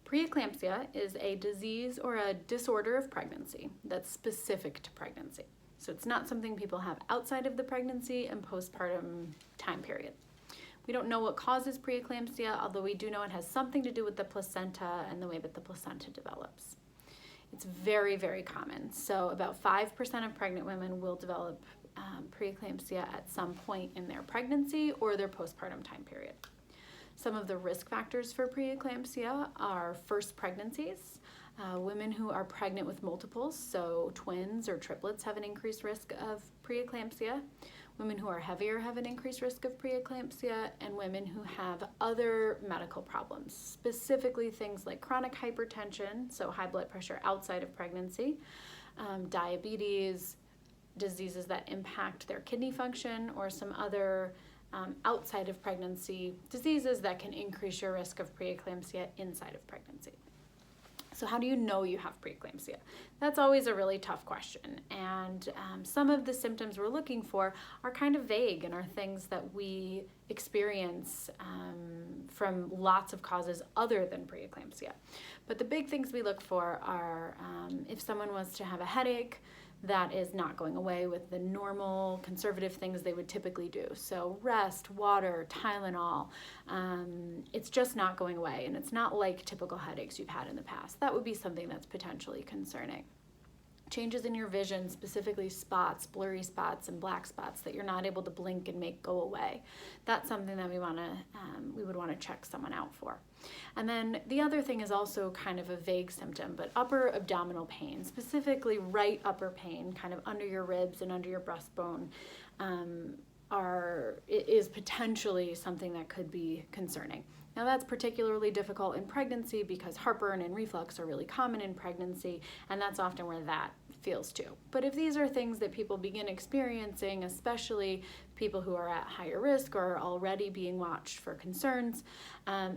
Preeclampsia is a disease or a disorder of pregnancy that's specific to pregnancy. So it's not something people have outside of the pregnancy and postpartum time period. We don't know what causes preeclampsia, although we do know it has something to do with the placenta and the way that the placenta develops. It's very, very common. So about 5% of pregnant women will develop preeclampsia at some point in their pregnancy or their postpartum time period. Some of the risk factors for preeclampsia are first pregnancies. Women who are pregnant with multiples, so twins or triplets, have an increased risk of preeclampsia. Women who are heavier have an increased risk of preeclampsia, and women who have other medical problems, specifically things like chronic hypertension, so high blood pressure outside of pregnancy, diabetes, diseases that impact their kidney function, or some other outside of pregnancy diseases that can increase your risk of preeclampsia inside of pregnancy. So how do you know you have preeclampsia? That's always a really tough question. And some of the symptoms we're looking for are kind of vague and are things that we experience from lots of causes other than preeclampsia. But the big things we look for are if someone was to have a headache that is not going away with the normal conservative things they would typically do. So rest, water, Tylenol, it's just not going away, and it's not like typical headaches you've had in the past. That would be something that's potentially concerning. Changes in your vision, specifically spots, blurry spots and black spots that you're not able to blink and make go away. That's something that we would want to check someone out for. And then the other thing is also kind of a vague symptom, but upper abdominal pain, specifically right upper pain, kind of under your ribs and under your breastbone, is potentially something that could be concerning. Now that's particularly difficult in pregnancy because heartburn and reflux are really common in pregnancy, and that's often where that feels too. But if these are things that people begin experiencing, especially people who are at higher risk or are already being watched for concerns,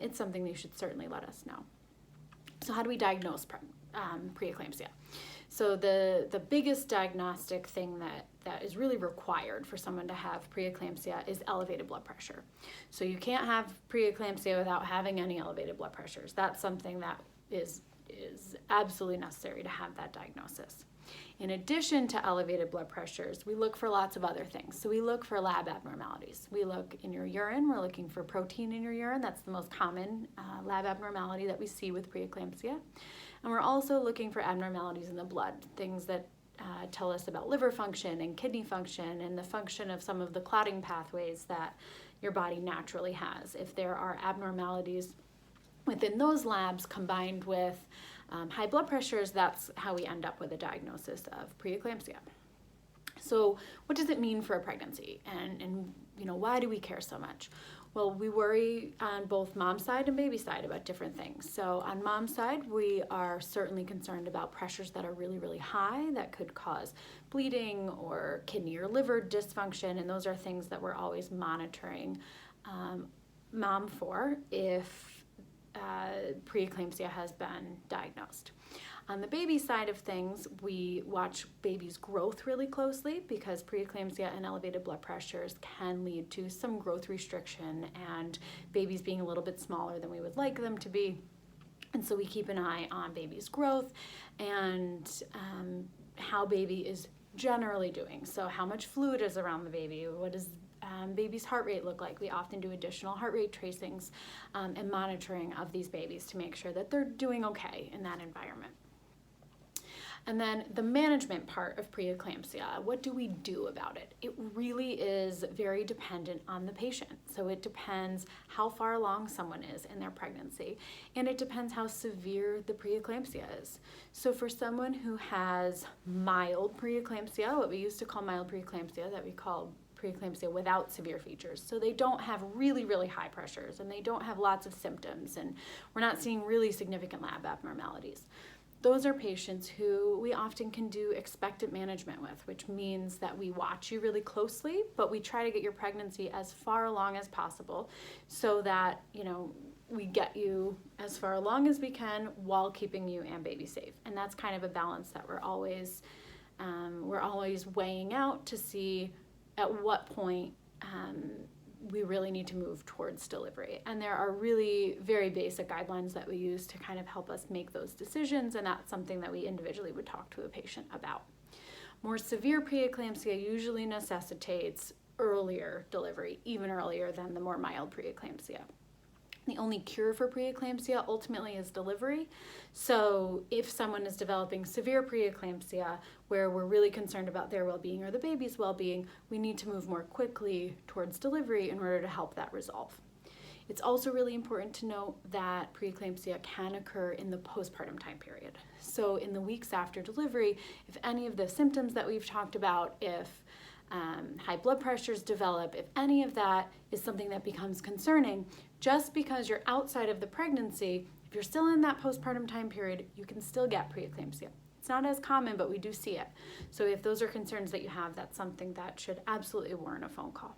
it's something you should certainly let us know. So how do we diagnose preeclampsia? So the biggest diagnostic thing that is really required for someone to have preeclampsia is elevated blood pressure. So you can't have preeclampsia without having any elevated blood pressures. That's something that is absolutely necessary to have that diagnosis. In addition to elevated blood pressures, we look for lots of other things. So we look for lab abnormalities. We look in your urine. We're looking for protein in your urine. That's the most common lab abnormality that we see with preeclampsia. And we're also looking for abnormalities in the blood, things that tell us about liver function and kidney function and the function of some of the clotting pathways that your body naturally has. If there are abnormalities within those labs combined with high blood pressures, that's how we end up with a diagnosis of preeclampsia. So what does it mean for a pregnancy? And why do we care so much? Well, we worry on both mom's side and baby side about different things. So on mom's side, we are certainly concerned about pressures that are really, really high that could cause bleeding or kidney or liver dysfunction. And those are things that we're always monitoring mom for if preeclampsia has been diagnosed. On the baby side of things, we watch baby's growth really closely because preeclampsia and elevated blood pressures can lead to some growth restriction and babies being a little bit smaller than we would like them to be. And so we keep an eye on baby's growth and how baby is generally doing. So how much fluid is around the baby? What does baby's heart rate look like? We often do additional heart rate tracings and monitoring of these babies to make sure that they're doing okay in that environment. And then the management part of preeclampsia, what do we do about it? It really is very dependent on the patient. So it depends how far along someone is in their pregnancy, and it depends how severe the preeclampsia is. So for someone who has mild preeclampsia, what we used to call mild preeclampsia, that we call preeclampsia without severe features. So they don't have really, really high pressures and they don't have lots of symptoms and we're not seeing really significant lab abnormalities. Those are patients who we often can do expectant management with, which means that we watch you really closely, but we try to get your pregnancy as far along as possible so that, we get you as far along as we can while keeping you and baby safe. And that's kind of a balance that we're always weighing out to see at what point we really need to move towards delivery. And there are really very basic guidelines that we use to kind of help us make those decisions, and that's something that we individually would talk to a patient about. More severe preeclampsia usually necessitates earlier delivery, even earlier than the more mild preeclampsia. The only cure for preeclampsia ultimately is delivery. So if someone is developing severe preeclampsia where we're really concerned about their well-being or the baby's well-being, we need to move more quickly towards delivery in order to help that resolve. It's also really important to note that preeclampsia can occur in the postpartum time period. So in the weeks after delivery, if any of the symptoms that we've talked about, if high blood pressures develop, if any of that is something that becomes concerning, just because you're outside of the pregnancy, if you're still in that postpartum time period, you can still get preeclampsia. It's not as common, but we do see it. So if those are concerns that you have, that's something that should absolutely warrant a phone call.